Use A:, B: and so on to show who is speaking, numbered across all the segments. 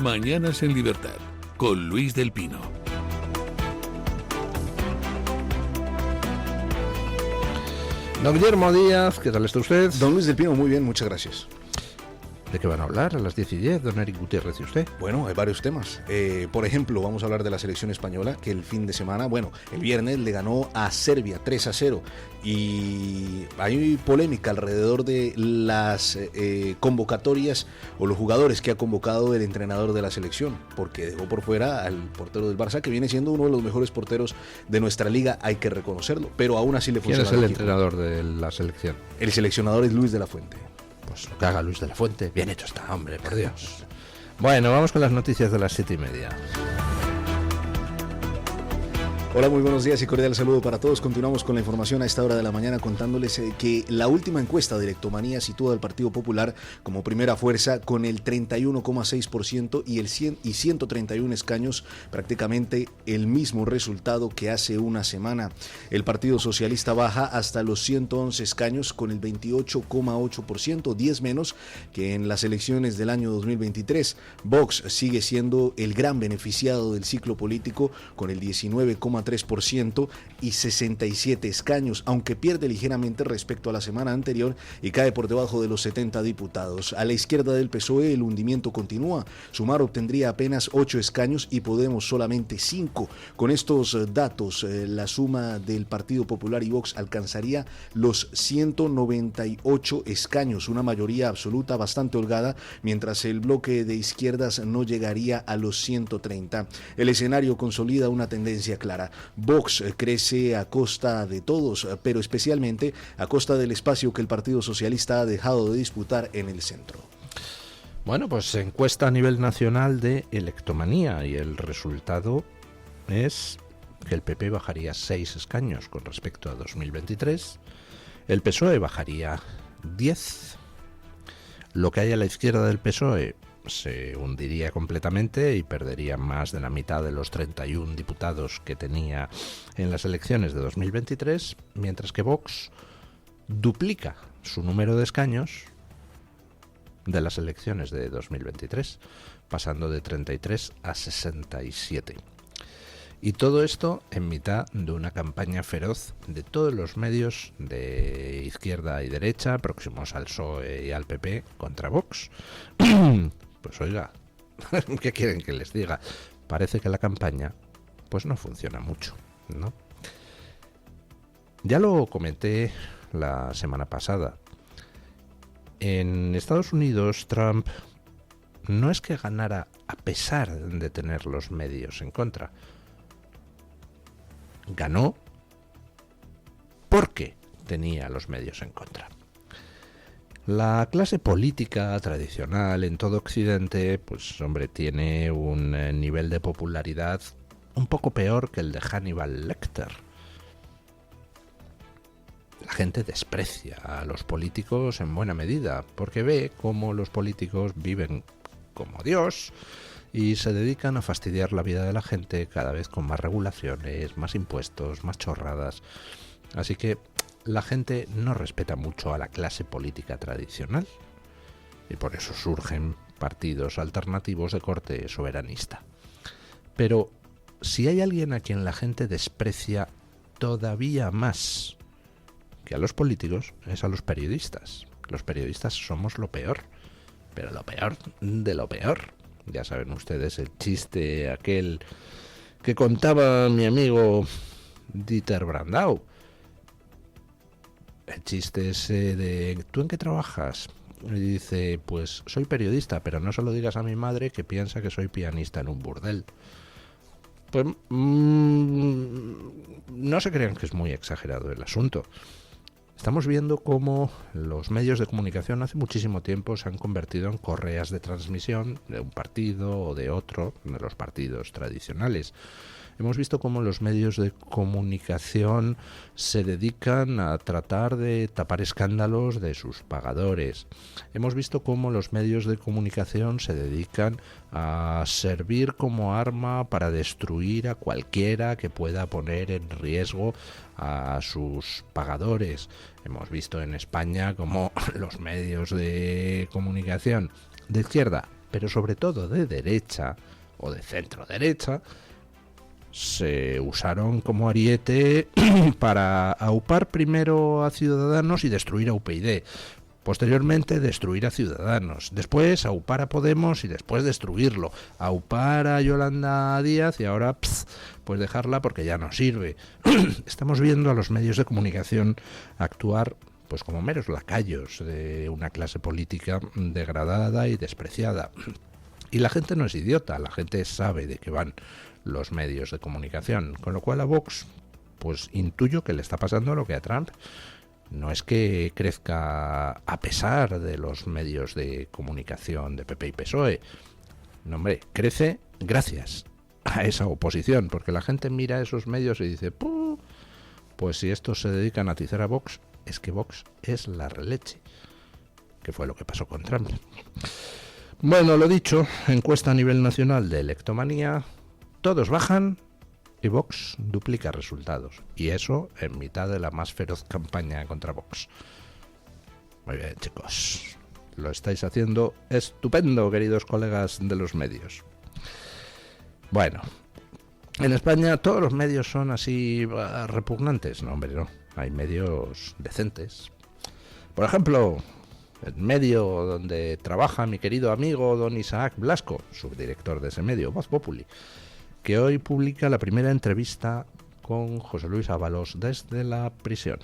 A: Mañanas en Libertad, con Luis del Pino.
B: Don Guillermo Díaz, ¿qué tal está usted?
C: Don Luis del Pino, muy bien, muchas gracias.
B: ¿De qué van a hablar a las 10:10, don Eric Gutiérrez y usted?
C: Bueno, hay varios temas. Por ejemplo, vamos a hablar de la selección española, que el fin de semana, el viernes le ganó a Serbia 3-0. Y hay polémica alrededor de las convocatorias o los jugadores que ha convocado el entrenador de la selección, porque dejó por fuera al portero del Barça, que viene siendo uno de los mejores porteros de nuestra liga, hay que reconocerlo, pero aún así le funciona.
B: ¿Quién es el entrenador de la selección?
C: El seleccionador es Luis de la Fuente.
B: Pues lo que haga Luis de la Fuente. Bien hecho está, hombre, por Dios. Bueno, vamos con las noticias de las 7:30.
C: Hola, muy buenos días y cordial saludo para todos. Continuamos con la información a esta hora de la mañana contándoles que la última encuesta de Electomanía sitúa al Partido Popular como primera fuerza con el 31,6% y 131 escaños, prácticamente el mismo resultado que hace una semana. El Partido Socialista baja hasta los 111 escaños con el 28,8%, 10 menos que en las elecciones del año 2023. Vox sigue siendo el gran beneficiado del ciclo político con el 19,3% y 67 escaños, aunque pierde ligeramente respecto a la semana anterior y cae por debajo de los 70 diputados. A la izquierda del PSOE el hundimiento continúa. Sumar obtendría apenas 8 escaños y Podemos solamente 5. Con estos datos, la suma del Partido Popular y Vox alcanzaría los 198 escaños, una mayoría absoluta bastante holgada, mientras el bloque de izquierdas no llegaría a los 130. El escenario consolida una tendencia clara. Vox crece a costa de todos, pero especialmente a costa del espacio que el Partido Socialista ha dejado de disputar en el centro.
B: Bueno, pues se encuesta a nivel nacional de Electomanía y el resultado es que el PP bajaría 6 escaños con respecto a 2023, el PSOE bajaría 10, lo que hay a la izquierda del PSOE se hundiría completamente y perdería más de la mitad de los 31 diputados que tenía en las elecciones de 2023, mientras que Vox duplica su número de escaños de las elecciones de 2023, pasando de 33 a 67. Y todo esto en mitad de una campaña feroz de todos los medios de izquierda y derecha, próximos al PSOE y al PP, contra Vox. Pues oiga, ¿qué quieren que les diga? Parece que la campaña pues no funciona mucho, ¿no? Ya lo comenté la semana pasada. En Estados Unidos, Trump no es que ganara a pesar de tener los medios en contra. Ganó porque tenía los medios en contra. La clase política tradicional en todo Occidente, pues hombre, tiene un nivel de popularidad un poco peor que el de Hannibal Lecter. La gente desprecia a los políticos en buena medida, porque ve cómo los políticos viven como Dios y se dedican a fastidiar la vida de la gente cada vez con más regulaciones, más impuestos, más chorradas. Así que la gente no respeta mucho a la clase política tradicional y por eso surgen partidos alternativos de corte soberanista. Pero si hay alguien a quien la gente desprecia todavía más que a los políticos, es a los periodistas. Los periodistas somos lo peor, pero lo peor de lo peor. Ya saben ustedes el chiste aquel que contaba mi amigo Dieter Brandau. El chiste ese de ¿tú en qué trabajas? Y dice, pues soy periodista, pero no se lo digas a mi madre que piensa que soy pianista en un burdel. Pues no se crean que es muy exagerado el asunto. Estamos viendo cómo los medios de comunicación hace muchísimo tiempo se han convertido en correas de transmisión de un partido o de otro, de los partidos tradicionales. Hemos visto cómo los medios de comunicación se dedican a tratar de tapar escándalos de sus pagadores. Hemos visto cómo los medios de comunicación se dedican a servir como arma para destruir a cualquiera que pueda poner en riesgo a sus pagadores. Hemos visto en España cómo los medios de comunicación de izquierda pero sobre todo de derecha o de centro derecha, se usaron como ariete para aupar primero a Ciudadanos y destruir a UPyD. Posteriormente destruir a Ciudadanos, después aupar a Podemos y después destruirlo, aupar a Yolanda Díaz y ahora pues dejarla porque ya no sirve. Estamos viendo a los medios de comunicación actuar pues como meros lacayos de una clase política degradada y despreciada. Y la gente no es idiota, la gente sabe de qué van los medios de comunicación, con lo cual a Vox pues intuyo que le está pasando lo que a Trump. No es que crezca a pesar de los medios de comunicación de PP y PSOE. No, hombre, crece gracias a esa oposición, porque la gente mira esos medios y dice, pues si estos se dedican a atizar a Vox, es que Vox es la releche, que fue lo que pasó con Trump. Bueno, lo dicho, encuesta a nivel nacional de electomanía, todos bajan y Vox duplica resultados. Y eso en mitad de la más feroz campaña contra Vox. Muy bien, chicos. Lo estáis haciendo estupendo, queridos colegas de los medios. Bueno, en España todos los medios son así repugnantes. No, hombre, no. Hay medios decentes. Por ejemplo, el medio donde trabaja mi querido amigo don Isaac Blasco, subdirector de ese medio, Voz Populi, que hoy publica la primera entrevista con José Luis Ábalos desde la prisión.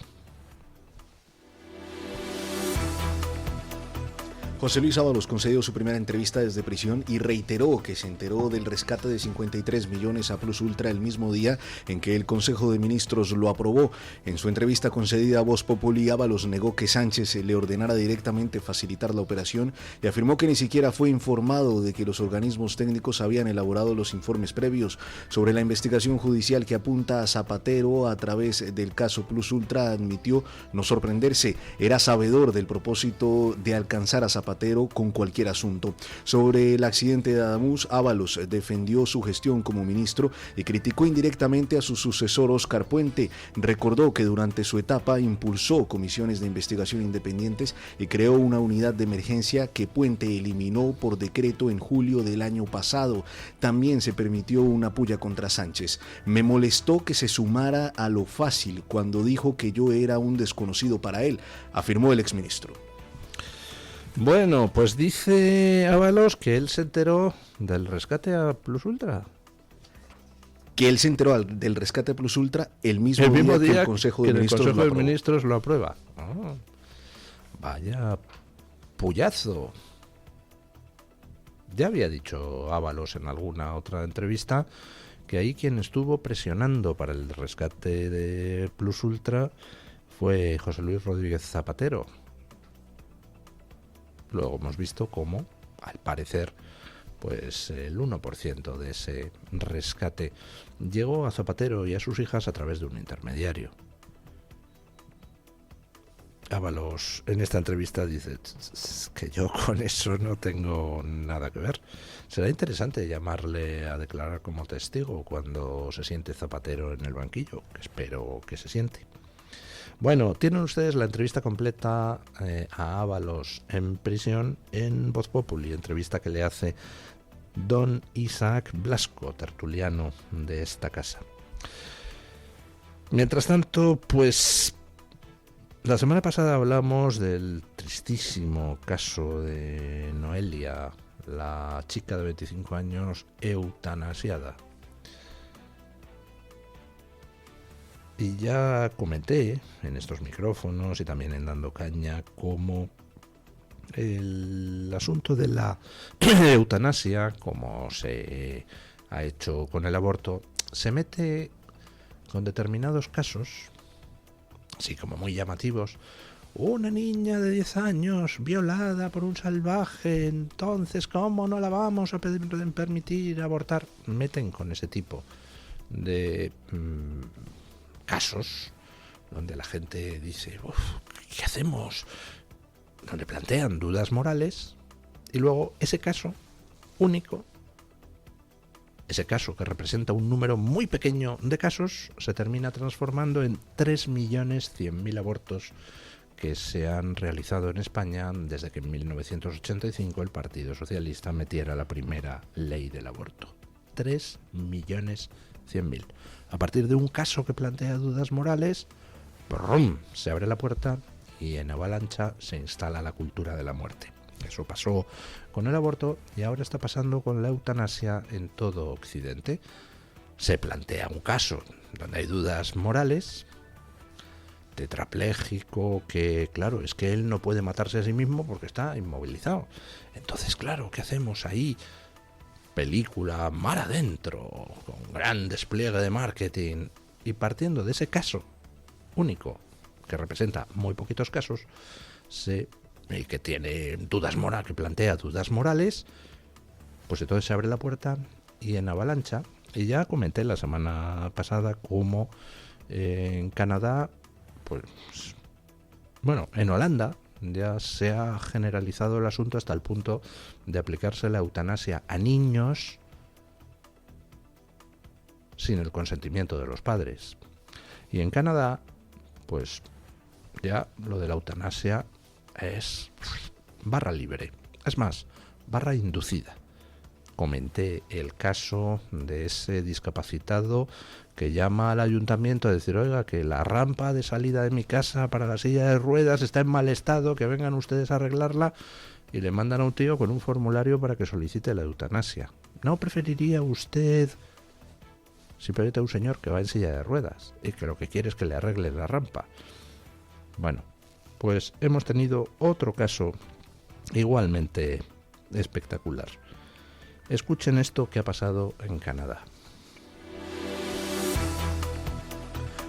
C: José Luis Ábalos concedió su primera entrevista desde prisión y reiteró que se enteró del rescate de 53 millones a Plus Ultra el mismo día en que el Consejo de Ministros lo aprobó. En su entrevista concedida a Voz Populi, Ábalos negó que Sánchez le ordenara directamente facilitar la operación y afirmó que ni siquiera fue informado de que los organismos técnicos habían elaborado los informes previos. Sobre la investigación judicial que apunta a Zapatero a través del caso Plus Ultra, admitió no sorprenderse, era sabedor del propósito de alcanzar a Zapatero con cualquier asunto. Sobre el accidente de Adamuz, Ábalos defendió su gestión como ministro y criticó indirectamente a su sucesor Óscar Puente. Recordó que durante su etapa impulsó comisiones de investigación independientes y creó una unidad de emergencia que Puente eliminó por decreto en julio del año pasado. También se permitió una puya contra Sánchez. Me molestó que se sumara a lo fácil cuando dijo que yo era un desconocido para él, afirmó el exministro.
B: Bueno, pues dice Ábalos que él se enteró del rescate a Plus Ultra.
C: Que él se enteró del rescate a Plus Ultra el mismo día que el Consejo de
B: Ministros lo aprueba. Oh, vaya puyazo. Ya había dicho Ábalos en alguna otra entrevista que ahí quien estuvo presionando para el rescate de Plus Ultra fue José Luis Rodríguez Zapatero. Luego hemos visto cómo, al parecer, pues el 1% de ese rescate llegó a Zapatero y a sus hijas a través de un intermediario. Ábalos en esta entrevista dice que yo con eso no tengo nada que ver. Será interesante llamarle a declarar como testigo cuando se siente Zapatero en el banquillo, que espero que se siente. Bueno, tienen ustedes la entrevista completa a Ábalos en prisión en Voz Populi, entrevista que le hace don Isaac Blasco, tertuliano de esta casa. Mientras tanto, pues la semana pasada hablamos del tristísimo caso de Noelia, la chica de 25 años eutanasiada. Y ya comenté en estos micrófonos y también en Dando Caña cómo el asunto de la eutanasia, como se ha hecho con el aborto, se mete con determinados casos, así como muy llamativos. Una niña de 10 años violada por un salvaje, entonces ¿cómo no la vamos a permitir abortar? Meten con ese tipo de casos donde la gente dice, ¿qué hacemos? Donde plantean dudas morales y luego ese caso único, ese caso que representa un número muy pequeño de casos, se termina transformando en 3.100.000 abortos que se han realizado en España desde que en 1985 el Partido Socialista metiera la primera ley del aborto. 3.100.000. A partir de un caso que plantea dudas morales, ¡brum!, se abre la puerta y en avalancha se instala la cultura de la muerte. Eso pasó con el aborto y ahora está pasando con la eutanasia en todo Occidente. Se plantea un caso donde hay dudas morales, tetrapléjico, que claro, es que él no puede matarse a sí mismo porque está inmovilizado. Entonces, claro, ¿qué hacemos ahí? Película mar adentro, con gran despliegue de marketing, y partiendo de ese caso único, que representa muy poquitos casos, y que tiene dudas morales, que plantea dudas morales, pues entonces se abre la puerta y en avalancha. Y ya comenté la semana pasada cómo en Canadá, pues bueno, en Holanda ya se ha generalizado el asunto hasta el punto de aplicarse la eutanasia a niños sin el consentimiento de los padres. Y en Canadá, pues ya lo de la eutanasia es barra libre, es más, barra inducida. Comenté el caso de ese discapacitado que llama al ayuntamiento a decir, oiga, que la rampa de salida de mi casa para la silla de ruedas está en mal estado, que vengan ustedes a arreglarla, y le mandan a un tío con un formulario para que solicite la eutanasia. ¿No preferiría usted simplemente a un señor que va en silla de ruedas y que lo que quiere es que le arregle la rampa? Bueno, pues hemos tenido otro caso igualmente espectacular. Escuchen esto que ha pasado en Canadá.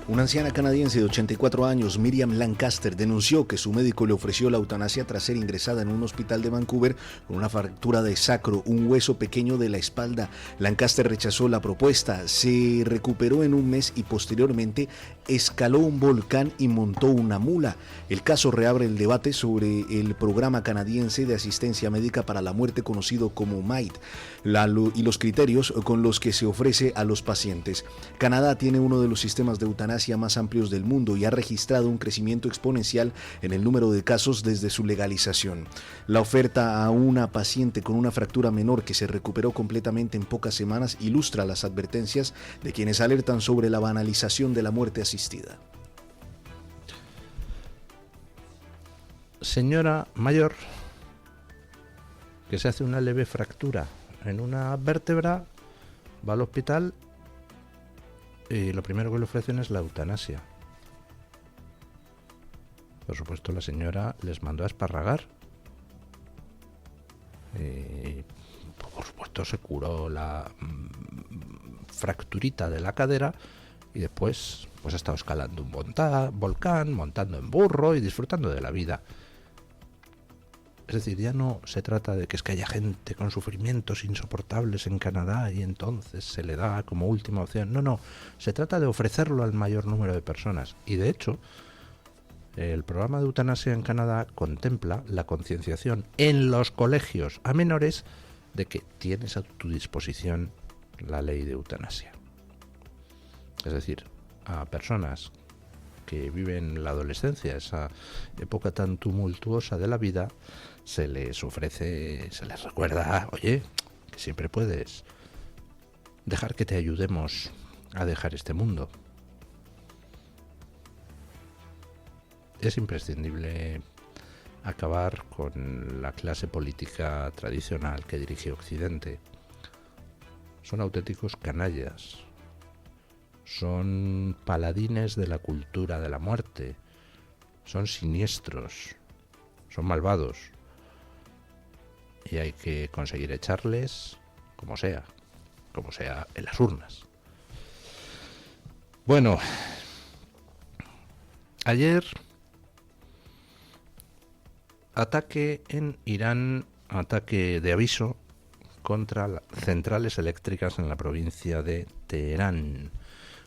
C: Una anciana canadiense de 84 años, Miriam Lancaster, denunció que su médico le ofreció la eutanasia tras ser ingresada en un hospital de Vancouver con una fractura de sacro, un hueso pequeño de la espalda. Lancaster rechazó la propuesta, se recuperó en un mes y posteriormente escaló un volcán y montó una mula. El caso reabre el debate sobre el programa canadiense de asistencia médica para la muerte conocido como MAID y los criterios con los que se ofrece a los pacientes. Canadá tiene uno de los sistemas de eutanasia más amplios del mundo y ha registrado un crecimiento exponencial en el número de casos desde su legalización. La oferta a una paciente con una fractura menor que se recuperó completamente en pocas semanas ilustra las advertencias de quienes alertan sobre la banalización de la muerte asistida.
B: Señora mayor que se hace una leve fractura en una vértebra, va al hospital y lo primero que le ofrecen es la eutanasia. Por supuesto, la señora les mandó a esparragar. Por supuesto, se curó la fracturita de la cadera y después pues ha estado escalando un volcán, montando en burro y disfrutando de la vida. Es decir, ya no se trata de que es que haya gente con sufrimientos insoportables en Canadá y entonces se le da como última opción. No, se trata de ofrecerlo al mayor número de personas. Y de hecho, el programa de eutanasia en Canadá contempla la concienciación en los colegios a menores de que tienes a tu disposición la ley de eutanasia. Es decir, a personas que viven la adolescencia, esa época tan tumultuosa de la vida, se les ofrece, se les recuerda, oye, que siempre puedes dejar que te ayudemos a dejar este mundo. Es imprescindible acabar con la clase política tradicional que dirige Occidente. Son auténticos canallas. Son paladines de la cultura de la muerte. Son siniestros. Son malvados. Y hay que conseguir echarles como sea en las urnas. Bueno, ayer ataque en Irán, ataque de aviso contra las centrales eléctricas en la provincia de Teherán.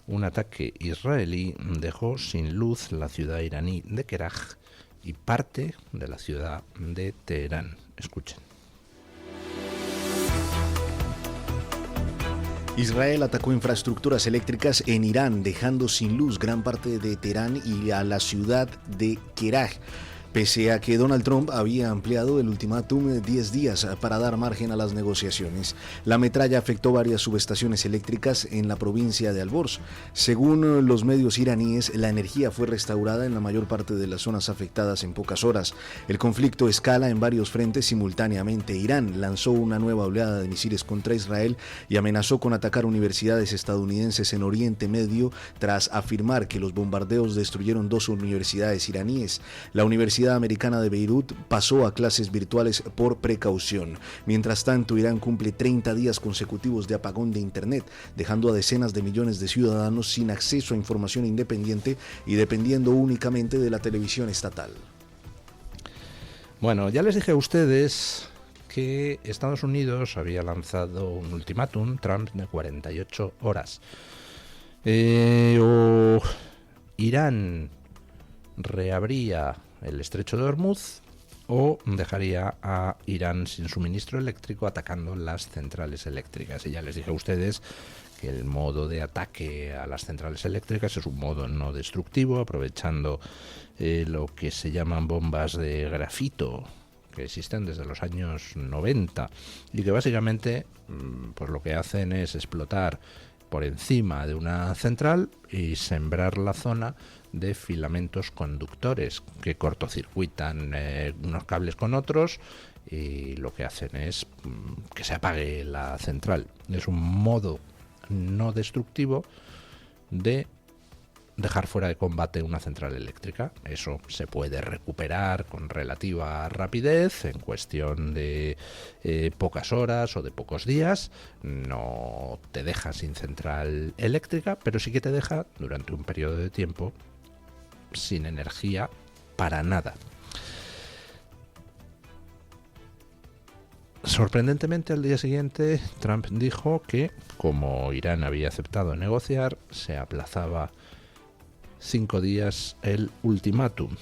B: Un ataque israelí dejó sin luz la ciudad iraní de Keraj y parte de la ciudad de Teherán. Escuchen.
C: Israel atacó infraestructuras eléctricas en Irán, dejando sin luz gran parte de Teherán y a la ciudad de Keraj. Pese a que Donald Trump había ampliado el ultimátum de 10 días para dar margen a las negociaciones, la metralla afectó varias subestaciones eléctricas en la provincia de Al-Borz. Según los medios iraníes, la energía fue restaurada en la mayor parte de las zonas afectadas en pocas horas. El conflicto escala en varios frentes simultáneamente. Irán lanzó una nueva oleada de misiles contra Israel y amenazó con atacar universidades estadounidenses en Oriente Medio tras afirmar que los bombardeos destruyeron 2 universidades iraníes. La Universidad Americana de Beirut pasó a clases virtuales por precaución. Mientras tanto, Irán cumple 30 días consecutivos de apagón de Internet, dejando a decenas de millones de ciudadanos sin acceso a información independiente y dependiendo únicamente de la televisión estatal.
B: Bueno, ya les dije a ustedes que Estados Unidos había lanzado un ultimátum, Trump, de 48 horas. O Irán reabría el estrecho de Hormuz o dejaría a Irán sin suministro eléctrico atacando las centrales eléctricas. Y ya les dije a ustedes que el modo de ataque a las centrales eléctricas es un modo no destructivo, aprovechando lo que se llaman bombas de grafito, que existen desde los años 90 y que básicamente pues lo que hacen es explotar por encima de una central y sembrar la zona de filamentos conductores que cortocircuitan unos cables con otros y lo que hacen es que se apague la central. Es un modo no destructivo de dejar fuera de combate una central eléctrica. Eso se puede recuperar con relativa rapidez en cuestión de pocas horas o de pocos días. No te deja sin central eléctrica, pero sí que te deja durante un periodo de tiempo sin energía para nada. Sorprendentemente, al día siguiente, Trump dijo que, como Irán había aceptado negociar, se aplazaba 5 días el ultimátum.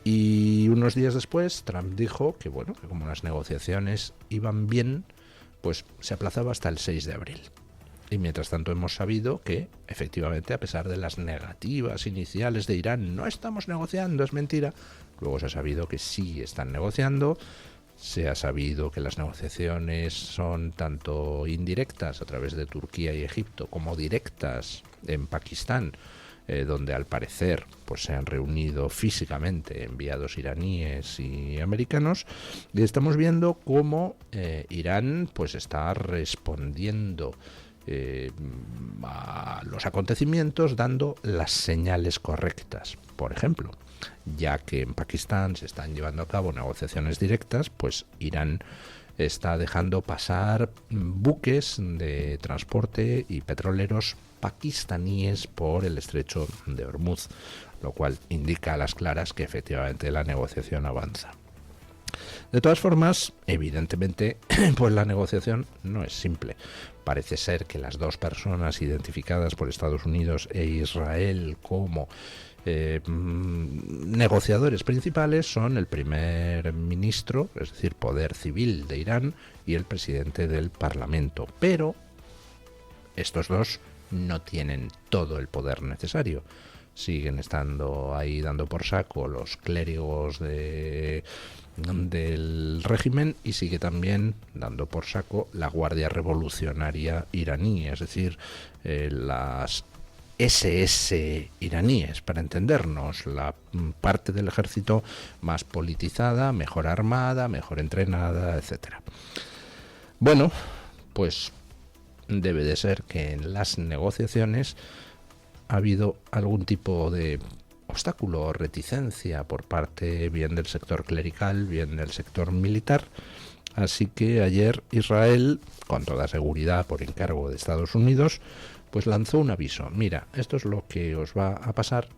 B: Y unos días después, Trump dijo que, bueno, que como las negociaciones iban bien, pues se aplazaba hasta el 6 de abril. Y mientras tanto hemos sabido que, efectivamente, a pesar de las negativas iniciales de Irán, no estamos negociando, es mentira, luego se ha sabido que sí están negociando. Se ha sabido que las negociaciones son tanto indirectas a través de Turquía y Egipto como directas en Pakistán, donde al parecer pues se han reunido físicamente enviados iraníes y americanos, y estamos viendo cómo Irán pues está respondiendo a los acontecimientos dando las señales correctas. Por ejemplo, ya que en Pakistán se están llevando a cabo negociaciones directas, pues Irán está dejando pasar buques de transporte y petroleros pakistaníes por el estrecho de Hormuz, lo cual indica a las claras que efectivamente la negociación avanza. De todas formas, evidentemente, pues la negociación no es simple. Parece ser que las dos personas identificadas por Estados Unidos e Israel como negociadores principales son el primer ministro, es decir, poder civil de Irán, y el presidente del Parlamento. Pero estos dos no tienen todo el poder necesario. Siguen estando ahí dando por saco los clérigos del régimen y sigue también dando por saco la Guardia Revolucionaria iraní, es decir, las SS iraníes, para entendernos, la parte del ejército más politizada, mejor armada, mejor entrenada, etcétera. Bueno, pues debe de ser que en las negociaciones ha habido algún tipo de obstáculo o reticencia por parte bien del sector clerical, bien del sector militar. Así que ayer Israel, con toda seguridad por encargo de Estados Unidos, pues lanzó un aviso. Mira, esto es lo que os va a pasar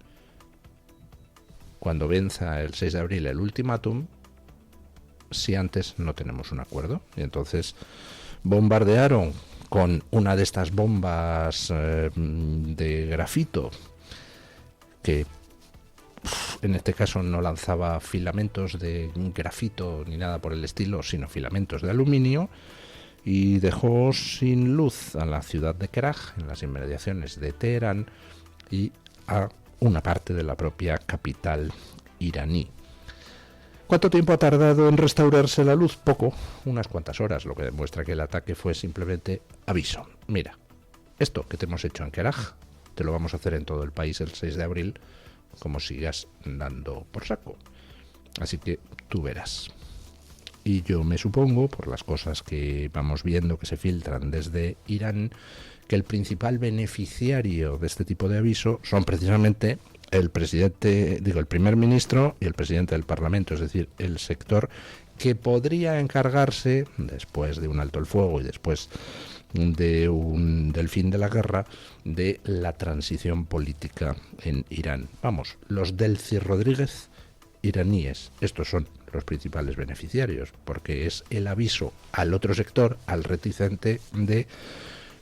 B: cuando venza el 6 de abril el ultimátum, si antes no tenemos un acuerdo. Y entonces bombardearon con una de estas bombas de grafito, que en este caso no lanzaba filamentos de grafito ni nada por el estilo, sino filamentos de aluminio, y dejó sin luz a la ciudad de Keraj, en las inmediaciones de Teherán, y a una parte de la propia capital iraní. ¿Cuánto tiempo ha tardado en restaurarse la luz? Poco, unas cuantas horas, lo que demuestra que el ataque fue simplemente aviso. Mira, esto que te hemos hecho en Keraj, te lo vamos a hacer en todo el país el 6 de abril, como sigas dando por saco. Así que tú verás. Y yo me supongo, por las cosas que vamos viendo que se filtran desde Irán, que el principal beneficiario de este tipo de aviso son precisamente el primer ministro y el presidente del Parlamento, es decir, el sector que podría encargarse, después de un alto el fuego y después del fin de la guerra, de la transición política en Irán. Vamos, los Delcy Rodríguez iraníes, estos son los principales beneficiarios, porque es el aviso al otro sector, al reticente, de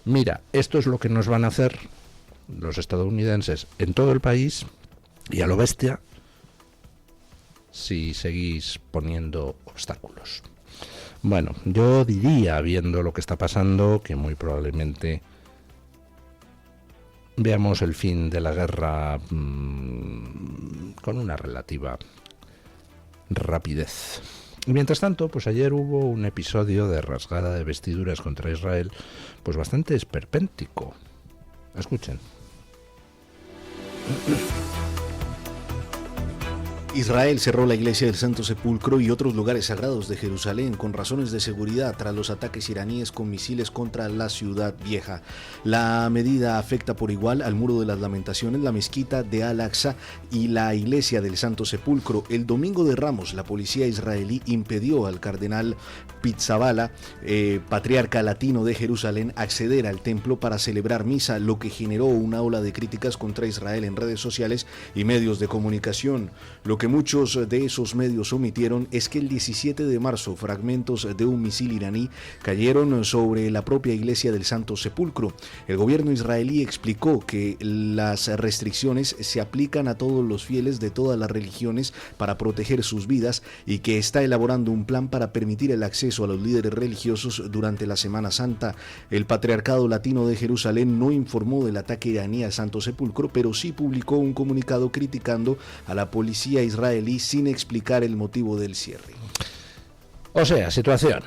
B: mira, esto es lo que nos van a hacer los estadounidenses en todo el país, y a lo bestia si seguís poniendo obstáculos. Bueno, yo diría, viendo lo que está pasando, que muy probablemente veamos el fin de la guerra con una relativa rapidez. Mientras tanto, pues ayer hubo un episodio de rasgada de vestiduras contra Israel, pues bastante esperpéntico. Escuchen.
C: Israel cerró la iglesia del Santo Sepulcro y otros lugares sagrados de Jerusalén con razones de seguridad tras los ataques iraníes con misiles contra la ciudad vieja. La medida afecta por igual al Muro de las Lamentaciones, la mezquita de Al-Aqsa y la iglesia del Santo Sepulcro. El domingo de Ramos, la policía israelí impidió al cardenal Pizzaballa, patriarca latino de Jerusalén, acceder al templo para celebrar misa, lo que generó una ola de críticas contra Israel en redes sociales y medios de comunicación. Lo que muchos de esos medios omitieron es que el 17 de marzo fragmentos de un misil iraní cayeron sobre la propia iglesia del Santo Sepulcro. El gobierno israelí explicó que las restricciones se aplican a todos los fieles de todas las religiones para proteger sus vidas y que está elaborando un plan para permitir el acceso a los líderes religiosos durante la Semana Santa. El Patriarcado Latino de Jerusalén no informó del ataque iraní al Santo Sepulcro, pero sí publicó un comunicado criticando a la policía israelí sin explicar el motivo del cierre.
B: O sea, situación.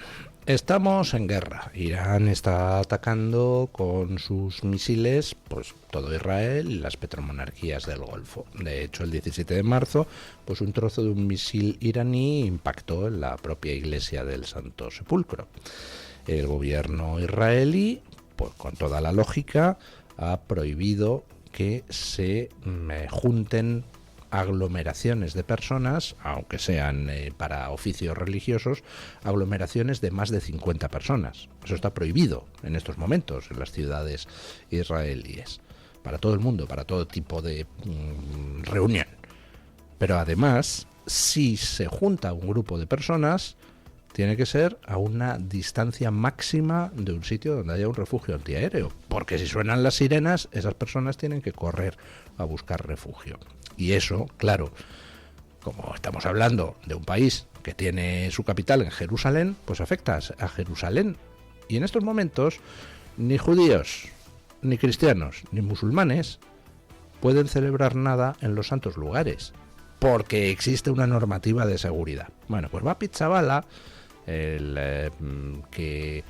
B: Estamos en guerra. Irán está atacando con sus misiles pues todo Israel y las petromonarquías del Golfo. De hecho, el 17 de marzo, pues un trozo de un misil iraní impactó en la propia iglesia del Santo Sepulcro. El gobierno israelí, pues con toda la lógica, ha prohibido que se junten aglomeraciones de personas, aunque sean para oficios religiosos, aglomeraciones de más de 50 personas. Eso está prohibido en estos momentos en las ciudades israelíes, para todo el mundo, para todo tipo de reunión. Pero además, si se junta un grupo de personas, tiene que ser a una distancia máxima de un sitio donde haya un refugio antiaéreo, porque si suenan las sirenas, esas personas tienen que correr a buscar refugio. Y eso, claro, como estamos hablando de un país que tiene su capital en Jerusalén, pues afecta a Jerusalén. Y en estos momentos, ni judíos, ni cristianos, ni musulmanes pueden celebrar nada en los santos lugares, porque existe una normativa de seguridad. Bueno, pues va Pizzaballa, que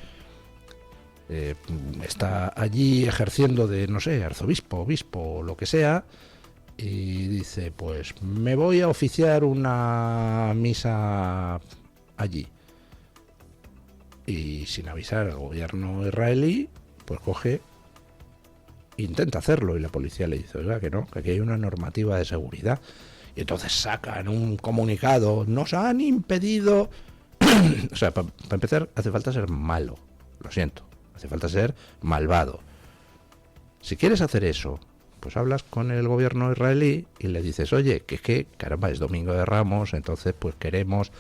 B: está allí ejerciendo de, no sé, arzobispo, obispo o lo que sea, y dice, pues me voy a oficiar una misa allí. Y sin avisar al gobierno israelí, pues coge, intenta hacerlo, y la policía le dice, oiga, que no, que aquí hay una normativa de seguridad. Y entonces sacan un comunicado, nos han impedido... O sea, para empezar, hace falta ser malo, lo siento, hace falta ser malvado. Si quieres hacer eso, pues hablas con el gobierno israelí y le dices, oye, que caramba, es Domingo de Ramos, entonces pues queremos...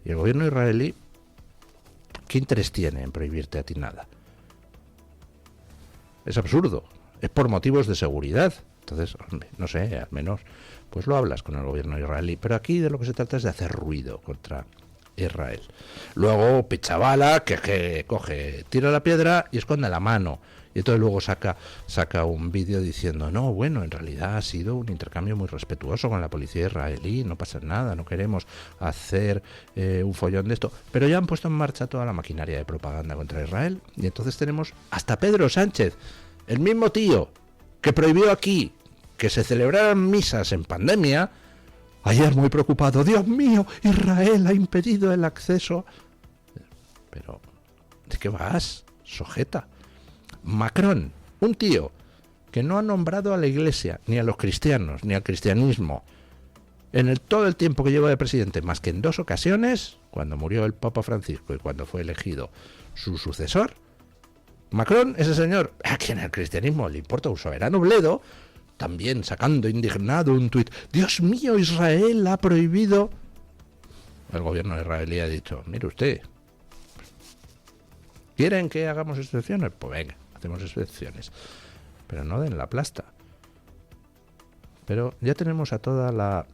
B: Y el gobierno israelí, ¿qué interés tiene en prohibirte a ti nada? Es absurdo, es por motivos de seguridad. Entonces, hombre, no sé, al menos pues lo hablas con el gobierno israelí. Pero aquí de lo que se trata es de hacer ruido contra Israel. Luego Pichavala, que coge, tira la piedra y esconde la mano. Y entonces luego saca un vídeo diciendo, no, bueno, en realidad ha sido un intercambio muy respetuoso con la policía israelí, no pasa nada, no queremos hacer un follón de esto. Pero ya han puesto en marcha toda la maquinaria de propaganda contra Israel. Y entonces tenemos hasta Pedro Sánchez, el mismo tío que prohibió aquí que se celebraran misas en pandemia, ayer muy preocupado, Dios mío, Israel ha impedido el acceso. Pero, ¿de qué vas, sojeta? Macron, un tío que no ha nombrado a la Iglesia, ni a los cristianos, ni al cristianismo, en todo el tiempo que lleva de presidente, más que en 2 ocasiones, cuando murió el Papa Francisco y cuando fue elegido su sucesor. Macron, ese señor, a quien el cristianismo le importa un soberano bledo, también sacando indignado un tuit, Dios mío, Israel ha prohibido. El gobierno israelí ha dicho, mire usted, ¿quieren que hagamos excepciones? Pues venga, hacemos excepciones, pero no den la plasta. Pero ya tenemos a toda la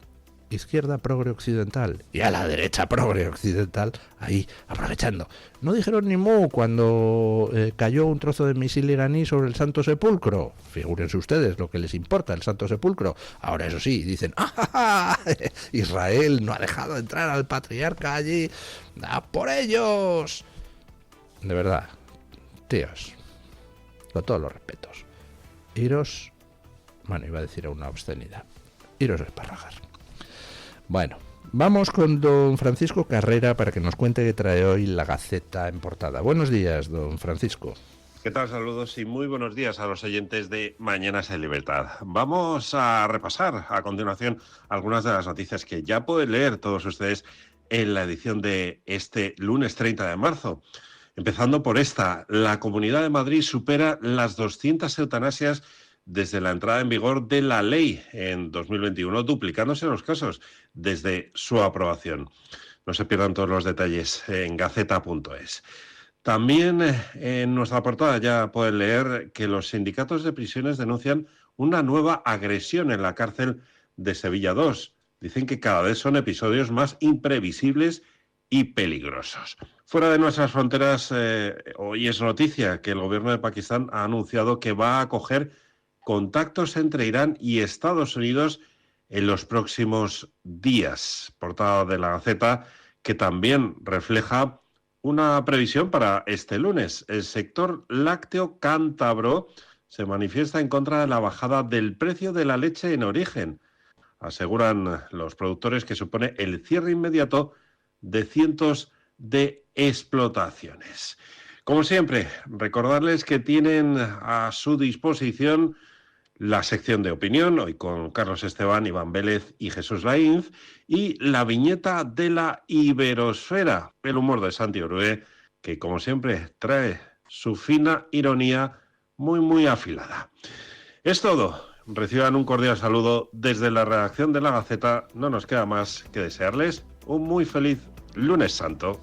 B: izquierda progre occidental y a la derecha progre occidental ahí aprovechando. No dijeron ni mu cuando cayó un trozo de misil iraní sobre el Santo Sepulcro. Figúrense ustedes lo que les importa el Santo Sepulcro. Ahora eso sí, dicen, ¡ah! Israel no ha dejado entrar al patriarca allí. ¡A por ellos! De verdad, tíos, con todos los respetos, iros, bueno, iba a decir una obscenidad, iros a esparragar. Bueno, vamos con don Francisco Carrera para que nos cuente qué trae hoy la Gaceta en portada. Buenos días, don Francisco.
D: ¿Qué tal? Saludos y muy buenos días a los oyentes de Mañanas en Libertad. Vamos a repasar a continuación algunas de las noticias que ya pueden leer todos ustedes en la edición de este lunes 30 de marzo. Empezando por esta, la Comunidad de Madrid supera las 200 eutanasias desde la entrada en vigor de la ley en 2021, duplicándose los casos desde su aprobación. No se pierdan todos los detalles en gaceta.es. También en nuestra portada ya pueden leer que los sindicatos de prisiones denuncian una nueva agresión en la cárcel de Sevilla 2. Dicen que cada vez son episodios más imprevisibles y peligrosos. Fuera de nuestras fronteras, hoy es noticia que el gobierno de Pakistán ha anunciado que va a acoger contactos entre Irán y Estados Unidos en los próximos días. Portada de la Gaceta que también refleja una previsión para este lunes. El sector lácteo cántabro se manifiesta en contra de la bajada del precio de la leche en origen. Aseguran los productores que supone el cierre inmediato de cientos de explotaciones. Como siempre, recordarles que tienen a su disposición la sección de opinión, hoy con Carlos Esteban, Iván Vélez y Jesús Lainz, y la viñeta de la Iberosfera, el humor de Santi Orué, que como siempre trae su fina ironía muy afilada. Es todo. Reciban un cordial saludo desde la redacción de La Gaceta. No nos queda más que desearles un muy feliz Lunes Santo.